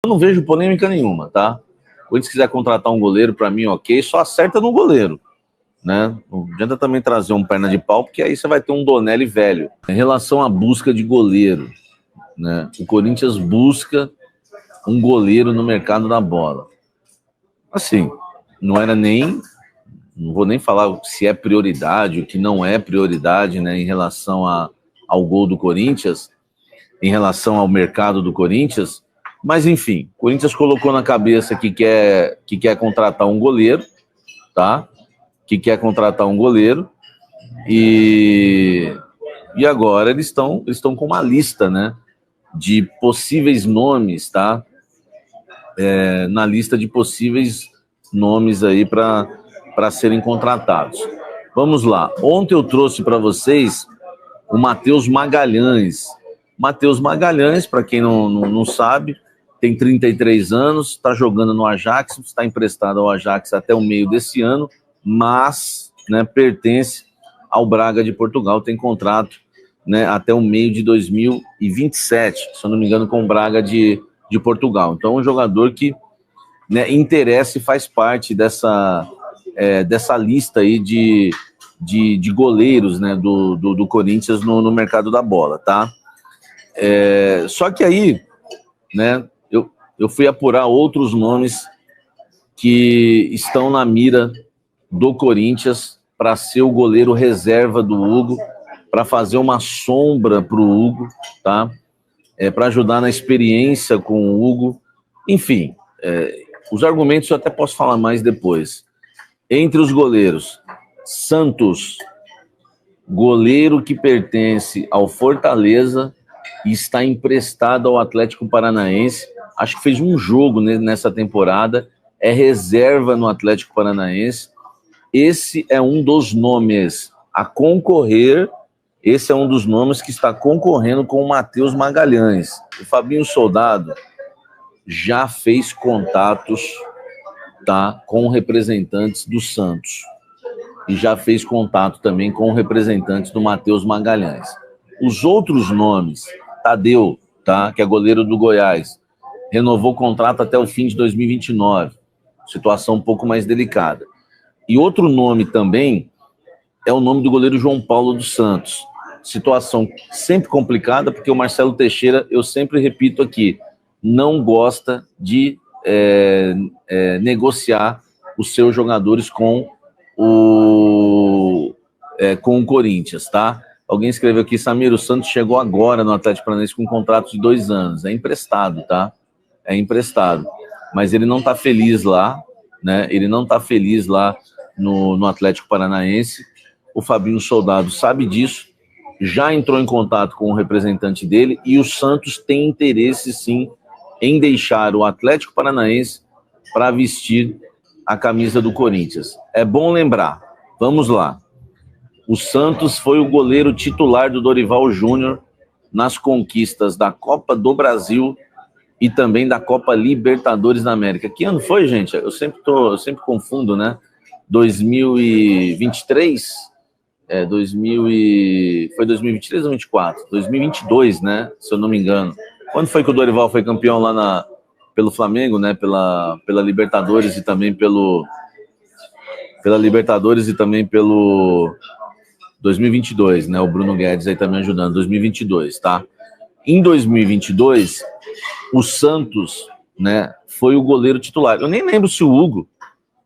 Eu não vejo polêmica nenhuma, tá? Se Corinthians quiser contratar um goleiro, para mim, ok, só acerta no goleiro, né? Não adianta também trazer um perna de pau, porque aí você vai ter um Donelli velho. Em relação à busca de goleiro, né? O Corinthians busca um goleiro no mercado da bola. Assim, não era nem... Não vou nem falar se é prioridade, o que não é prioridade, né? Em relação ao gol do Corinthians, em relação ao mercado do Corinthians... Mas, enfim, o Corinthians colocou na cabeça que quer contratar um goleiro, tá? Que quer contratar um goleiro. E agora eles estão com uma lista, né? De possíveis nomes, tá? Na lista de possíveis nomes aí para serem contratados. Vamos lá. Ontem eu trouxe para vocês o Matheus Magalhães. Matheus Magalhães, para quem não sabe, tem 33 anos, está jogando no Ajax, está emprestado ao Ajax até o meio desse ano, mas, né, pertence ao Braga de Portugal, tem contrato, né, até o meio de 2027, se eu não me engano, com o Braga de Portugal. Então, um jogador que, né, interessa e faz parte dessa lista aí de goleiros, né, do Corinthians no mercado da bola, tá? Só que aí, né, eu fui apurar outros nomes que estão na mira do Corinthians para ser o goleiro reserva do Hugo, para fazer uma sombra para o Hugo, tá? Para ajudar na experiência com o Hugo. Enfim, os argumentos eu até posso falar mais depois. Entre os goleiros, Santos, goleiro que pertence ao Fortaleza e está emprestado ao Atlético Paranaense. Acho que fez um jogo nessa temporada, é reserva no Atlético Paranaense. Esse é um dos nomes a concorrer, esse é um dos nomes que está concorrendo com o Matheus Magalhães. O Fabinho Soldado já fez contatos, tá, com representantes do Santos e já fez contato também com representantes do Matheus Magalhães. Os outros nomes, Tadeu, tá, que é goleiro do Goiás, renovou o contrato até o fim de 2029, situação um pouco mais delicada. E outro nome também é o nome do goleiro João Paulo dos Santos, situação sempre complicada, porque o Marcelo Teixeira, eu sempre repito aqui, não gosta de negociar os seus jogadores com o Corinthians, tá? Alguém escreveu aqui, Samir, o Santos chegou agora no Atlético Paranaense com um contrato de 2 anos, é emprestado, tá? É emprestado, mas ele não tá feliz lá, né? Ele não tá feliz lá no Atlético Paranaense. O Fabinho Soldado sabe disso, já entrou em contato com o representante dele e o Santos tem interesse, sim, em deixar o Atlético Paranaense para vestir a camisa do Corinthians. É bom lembrar, vamos lá. O Santos foi o goleiro titular do Dorival Júnior nas conquistas da Copa do Brasil e também da Copa Libertadores da América. Que ano foi, gente? Eu sempre confundo, né? 2023? Foi 2023 ou 2024? 2022, né? Se eu não me engano. Quando foi que o Dorival foi campeão lá pelo Flamengo, né? Pela Libertadores e também pela Libertadores e também pelo 2022, né? O Bruno Guedes aí tá me ajudando. 2022, tá? Em 2022, o Santos, né, foi o goleiro titular. Eu nem lembro se o Hugo...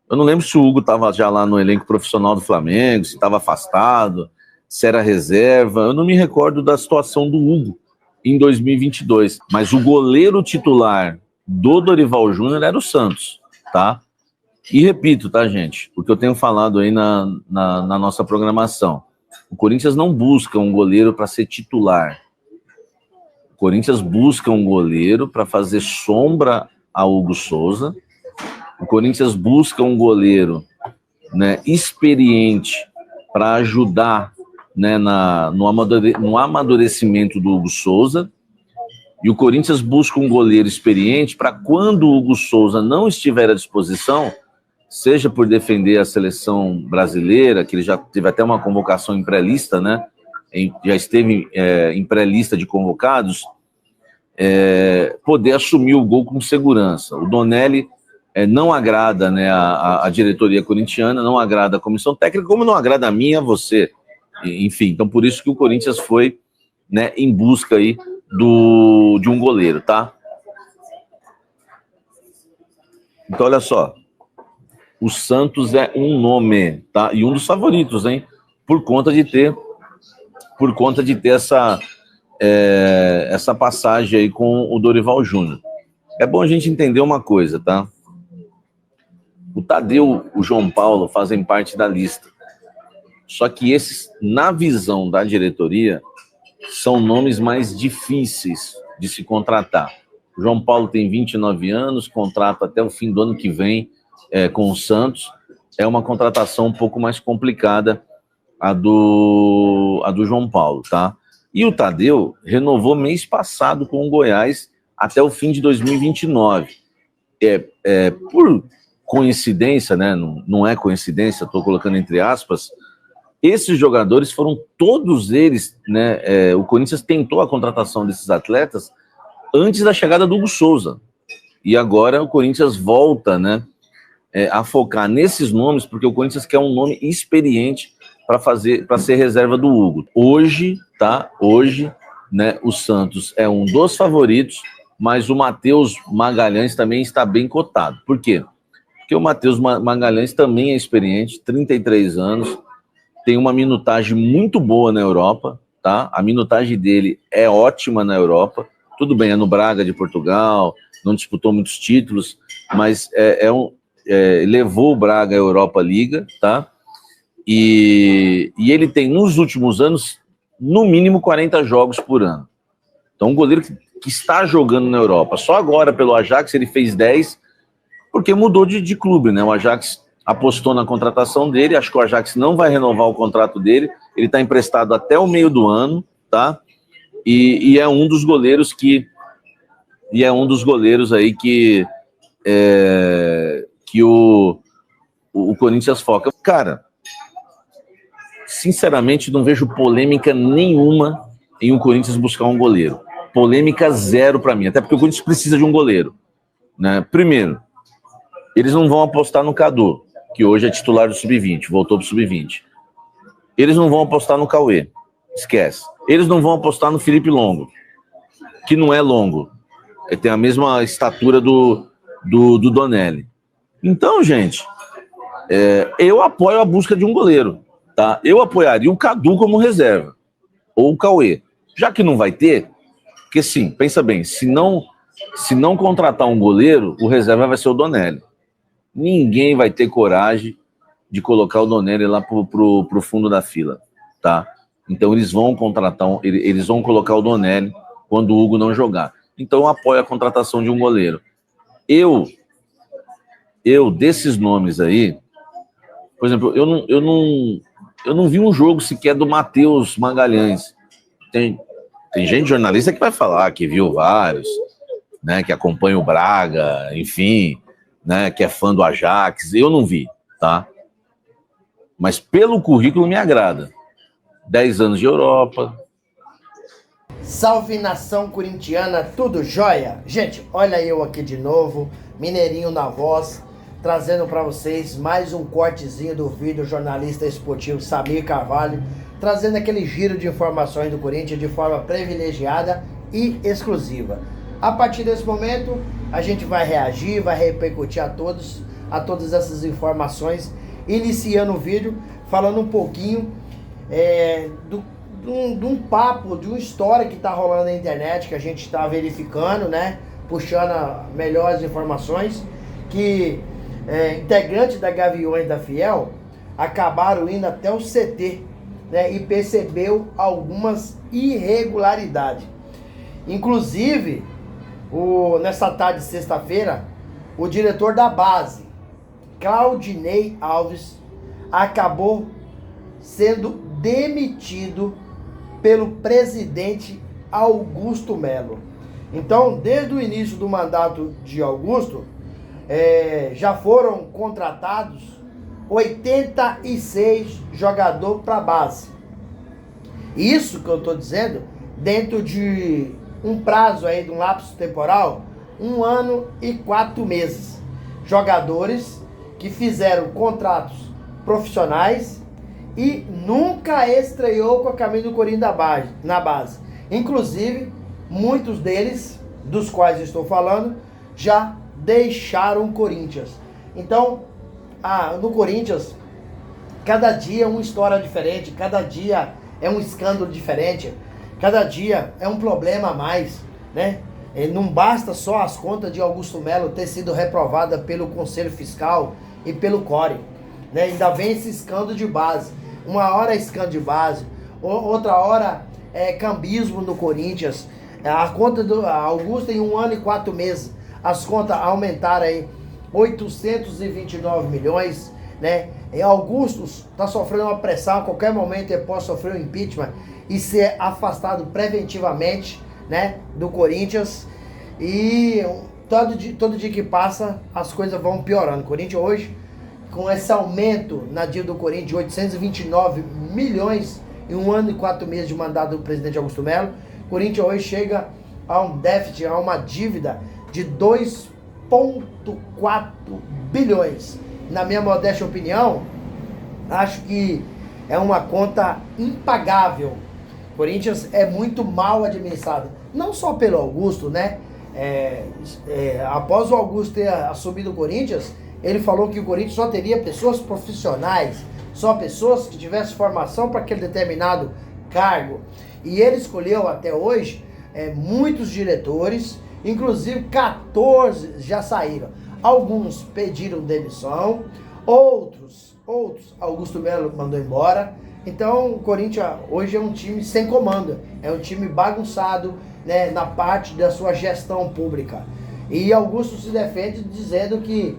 Eu não lembro se o Hugo estava já lá no elenco profissional do Flamengo, se estava afastado, se era reserva. Eu não me recordo da situação do Hugo em 2022. Mas o goleiro titular do Dorival Júnior era o Santos, tá? E repito, tá, gente? O que eu tenho falado aí na nossa programação. O Corinthians não busca um goleiro para ser titular. O Corinthians busca um goleiro para fazer sombra a Hugo Souza. O Corinthians busca um goleiro, né, experiente para ajudar, né, no amadurecimento do Hugo Souza. E o Corinthians busca um goleiro experiente para quando o Hugo Souza não estiver à disposição, seja por defender a seleção brasileira, que ele já teve até uma convocação em pré-lista, né? Já esteve em pré-lista de convocados, poder assumir o gol com segurança. O Donelli não agrada, né, a diretoria corintiana, não agrada a comissão técnica, como não agrada a mim e a você. Enfim, então por isso que o Corinthians foi, né, em busca aí de um goleiro, tá? Então olha só, o Santos é um nome, tá? E um dos favoritos, hein? Por conta de ter essa passagem aí com o Dorival Júnior. É bom a gente entender uma coisa, tá? O Tadeu, o João Paulo fazem parte da lista. Só que esses, na visão da diretoria, são nomes mais difíceis de se contratar. O João Paulo tem 29 anos, contrato até o fim do ano que vem com o Santos. É uma contratação um pouco mais complicada a do João Paulo, tá? E o Tadeu renovou mês passado com o Goiás até o fim de 2029. Por coincidência, né? Não é coincidência, estou colocando entre aspas, esses jogadores foram todos eles, né? O Corinthians tentou a contratação desses atletas antes da chegada do Hugo Souza. E agora o Corinthians volta, né, a focar nesses nomes, porque o Corinthians quer um nome experiente para ser reserva do Hugo. Hoje, né, o Santos é um dos favoritos, mas o Matheus Magalhães também está bem cotado. Por quê? Porque o Matheus Magalhães também é experiente, 33 anos, tem uma minutagem muito boa na Europa, tá? A minutagem dele é ótima na Europa. Tudo bem, é no Braga de Portugal, não disputou muitos títulos, mas levou o Braga à Europa Liga, tá? E ele tem, nos últimos anos, no mínimo 40 jogos por ano. Então, um goleiro que está jogando na Europa. Só agora, pelo Ajax, ele fez 10, porque mudou de clube, né? O Ajax apostou na contratação dele, acho que o Ajax não vai renovar o contrato dele, ele está emprestado até o meio do ano, tá? E é um dos goleiros aí que o Corinthians foca. Cara, sinceramente não vejo polêmica nenhuma em o Corinthians buscar um goleiro. Polêmica zero para mim, até porque o Corinthians precisa de um goleiro, né? Primeiro, eles não vão apostar no Cadu, que hoje é titular do Sub-20, voltou pro Sub-20. Eles não vão apostar no Cauê, esquece. Eles não vão apostar no Felipe Longo, que não é longo. Ele tem a mesma estatura do Donelli. Então, gente, eu apoio a busca de um goleiro, tá? Eu apoiaria o Cadu como reserva, ou o Cauê. Já que não vai ter, porque sim, pensa bem, se não contratar um goleiro, o reserva vai ser o Donelli. Ninguém vai ter coragem de colocar o Donelli lá pro fundo da fila, tá? Então eles vão eles vão colocar o Donelli quando o Hugo não jogar. Então eu apoio a contratação de um goleiro. Eu desses nomes aí, por exemplo, eu não vi um jogo sequer do Matheus Magalhães. Tem gente jornalista que vai falar que viu vários, né, que acompanha o Braga, enfim, né, que é fã do Ajax. Eu não vi, tá? Mas pelo currículo me agrada. 10 anos de Europa. Salve nação corintiana, tudo jóia? Gente, olha eu aqui de novo, Mineirinho na voz, trazendo para vocês mais um cortezinho do vídeo jornalista esportivo Samir Carvalho, trazendo aquele giro de informações do Corinthians de forma privilegiada e exclusiva. A partir desse momento, a gente vai reagir, vai repercutir a todas essas informações, iniciando o vídeo, falando um pouquinho de um papo, de uma história que está rolando na internet, que a gente está verificando, né? Puxando melhores informações, que integrantes da Gaviões da Fiel acabaram indo até o CT, né? E percebeu algumas irregularidades. Inclusive, nessa tarde de sexta-feira, o diretor da base, Claudinei Alves, acabou sendo demitido pelo presidente Augusto Melo. Então, desde o início do mandato de Augusto, já foram contratados 86 jogadores para a base. Isso que eu estou dizendo dentro de um prazo aí de um lapso temporal, 1 ano e 4 meses. Jogadores que fizeram contratos profissionais e nunca estreou com a camisa do Corinthians na base. Inclusive, muitos deles, dos quais estou falando, já deixaram o Corinthians. Então, no Corinthians, cada dia é uma história diferente, cada dia é um escândalo diferente, cada dia é um problema a mais, né? Não basta só as contas de Augusto Melo ter sido reprovada pelo Conselho Fiscal e pelo CORE, né? Ainda vem esse escândalo de base. Uma hora é escândalo de base, outra hora é cambismo no Corinthians. A conta do Augusto em 1 ano e 4 meses, as contas aumentaram aí 829 milhões, né? E Augusto está sofrendo uma pressão, a qualquer momento ele pode sofrer um impeachment e ser afastado preventivamente, né, do Corinthians. E todo dia que passa, as coisas vão piorando. O Corinthians hoje, com esse aumento na dívida do Corinthians de 829 milhões em 1 ano e 4 meses de mandato do presidente Augusto Melo, o Corinthians hoje chega a um déficit, a uma dívida de 2,4 bilhões. Na minha modesta opinião, acho que é uma conta impagável. O Corinthians é muito mal administrado, não só pelo Augusto, né? Após o Augusto ter assumido o Corinthians, ele falou que o Corinthians só teria pessoas profissionais, só pessoas que tivessem formação para aquele determinado cargo. E ele escolheu até hoje muitos diretores, inclusive 14 já saíram. Alguns pediram demissão, outros Augusto Melo mandou embora. Então o Corinthians hoje é um time sem comando, é um time bagunçado, né, na parte da sua gestão pública. E Augusto se defende dizendo que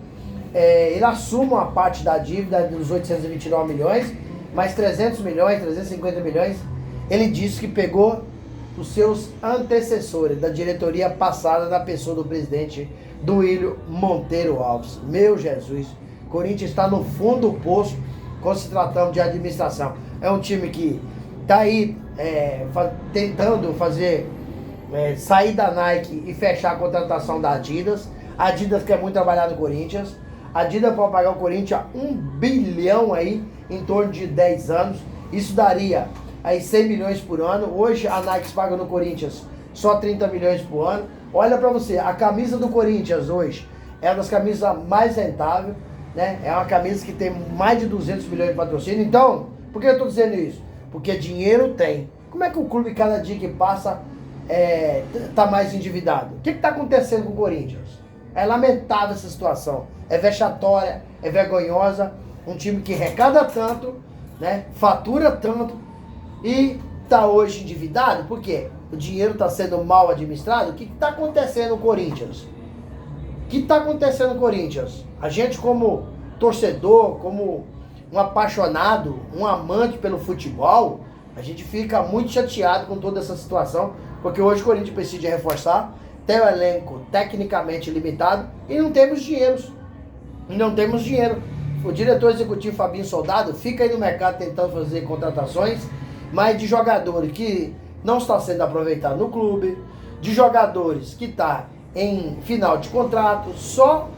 ele assume uma parte da dívida dos 829 milhões, mais 300 milhões, 350 milhões, ele disse que pegou os seus antecessores da diretoria passada, na pessoa do presidente Duílio Monteiro Alves. Meu Jesus, o Corinthians está no fundo do poço quando se tratando de administração. É um time que está aí tentando fazer sair da Nike e fechar a contratação da Adidas. A Adidas quer muito trabalhar no Corinthians. A Adidas pode pagar o Corinthians 1 bilhão aí em torno de 10 anos. Isso daria aí 100 milhões por ano. Hoje a Nike paga no Corinthians só 30 milhões por ano. Olha pra você, a camisa do Corinthians hoje é uma das camisas mais rentáveis, né? É uma camisa que tem mais de 200 milhões de patrocínio. Então, por que eu tô dizendo isso? Porque dinheiro tem. Como é que o clube, cada dia que passa, tá mais endividado? O que tá acontecendo com o Corinthians? É lamentável essa situação. É vexatória, é vergonhosa. Um time que arrecada tanto, né? Fatura tanto e tá hoje endividado. Por quê? O dinheiro está sendo mal administrado. O que está acontecendo no Corinthians? O que está acontecendo no Corinthians? A gente, como torcedor, como um apaixonado, um amante pelo futebol, a gente fica muito chateado com toda essa situação, porque hoje o Corinthians precisa reforçar, tem um elenco tecnicamente limitado e não temos dinheiro. O diretor executivo Fabinho Soldado fica aí no mercado tentando fazer contratações, mas de jogadores que não está sendo aproveitado no clube, de jogadores que está em final de contrato, só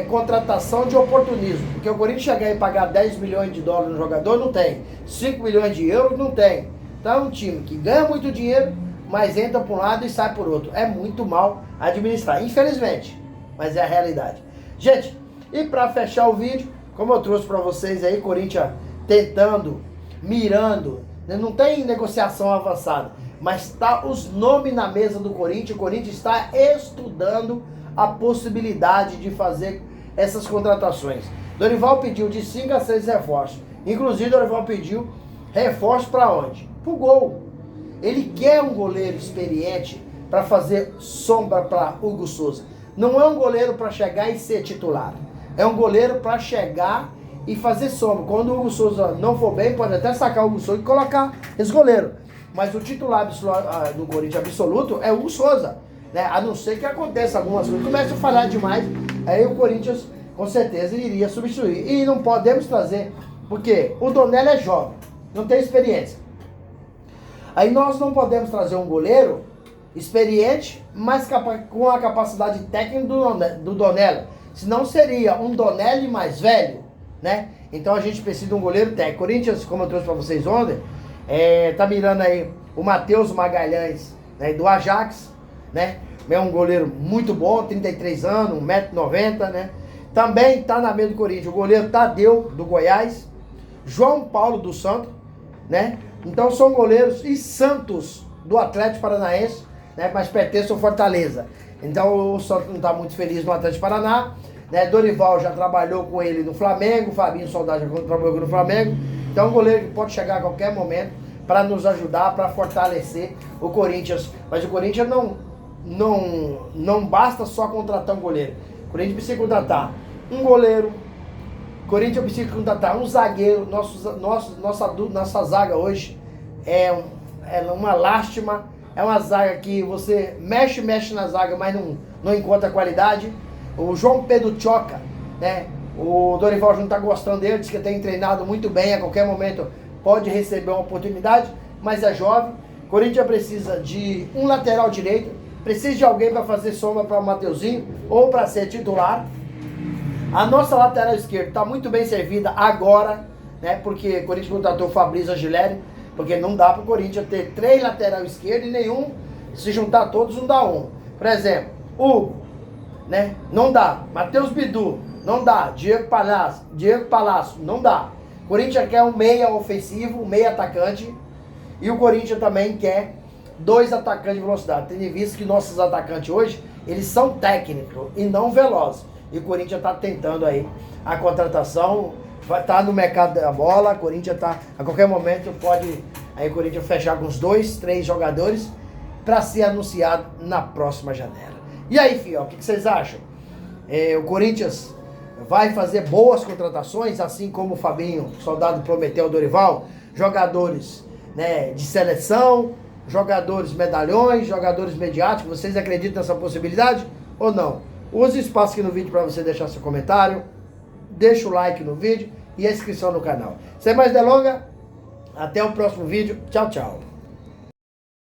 contratação de oportunismo, porque o Corinthians chegar e pagar 10 milhões de dólares no jogador, não tem, 5 milhões de euros, não tem. Então é um time que ganha muito dinheiro, mas entra por um lado e sai por outro. É muito mal administrar, infelizmente, mas é a realidade. Gente, e para fechar o vídeo, como eu trouxe para vocês aí, Corinthians tentando, mirando, não tem negociação avançada, mas está os nomes na mesa do Corinthians. O Corinthians está estudando a possibilidade de fazer essas contratações. Dorival pediu de 5 a 6 reforços. Inclusive, Dorival pediu reforço para onde? Para o gol. Ele quer um goleiro experiente para fazer sombra para Hugo Souza. Não é um goleiro para chegar e ser titular. É um goleiro para chegar e fazer sombra. Quando o Hugo Souza não for bem, pode até sacar o Hugo Souza e colocar esse goleiro. Mas o titular do Corinthians absoluto é o Hugo Souza, né? A não ser que aconteça algumas coisas, comece a falhar demais, aí o Corinthians com certeza iria substituir. E não podemos trazer, porque o Donelli é jovem, não tem experiência. Aí nós não podemos trazer um goleiro experiente, mas com a capacidade técnica do Donelli. Senão seria um Donelli mais velho, né? Então a gente precisa de um goleiro técnico. Corinthians, como eu trouxe para vocês ontem, tá mirando aí o Matheus Magalhães, né, do Ajax, né? É um goleiro muito bom, 33 anos, 1,90 m, né? Também tá na mesa do Corinthians o goleiro Tadeu, do Goiás, João Paulo do Santos, né? Então são goleiros, e Santos, do Atlético Paranaense, né? Mas pertence ao Fortaleza. Então o Santos não está muito feliz no Atlético Paraná, né? Dorival já trabalhou com ele no Flamengo, Fabinho Soldado já trabalhou no Flamengo. Então é um goleiro que pode chegar a qualquer momento para nos ajudar, para fortalecer o Corinthians. Mas o Corinthians não basta só contratar um goleiro. O Corinthians precisa contratar um goleiro, o Corinthians precisa contratar um zagueiro. Nossa zaga hoje é uma lástima. É uma zaga que você mexe na zaga, mas não encontra qualidade. O João Pedro Choca, né? O Dorival não está gostando dele, diz que tem treinado muito bem, a qualquer momento pode receber uma oportunidade, mas é jovem. O Corinthians precisa de um lateral direito, precisa de alguém para fazer sombra para o Mateuzinho ou para ser titular. A nossa lateral esquerda está muito bem servida agora, né? Porque o Corinthians contratou o Fabrício Angileri, porque não dá para o Corinthians ter 3 lateral esquerdos e nenhum, se juntar todos não dá um. Por exemplo, Hugo, né? Não dá. Matheus Bidu, não dá. Diego Palácio, não dá. O Corinthians quer um meia ofensivo, um meia atacante, e o Corinthians também quer 2 atacantes de velocidade. Tendo visto que nossos atacantes hoje, eles são técnicos e não velozes. E o Corinthians está tentando aí a contratação, está no mercado da bola. O Corinthians está, a qualquer momento pode aí o Corinthians fechar com uns 2, 3 jogadores para ser anunciado na próxima janela. E aí, fiel, o que vocês acham? O Corinthians vai fazer boas contratações, assim como o Fabinho Soldado prometeu ao Dorival, jogadores, né, de seleção, jogadores medalhões, jogadores mediáticos. Vocês acreditam nessa possibilidade ou não? Use o espaço aqui no vídeo para você deixar seu comentário, deixa o like no vídeo e a inscrição no canal. Sem mais delongas, até o próximo vídeo. Tchau, tchau.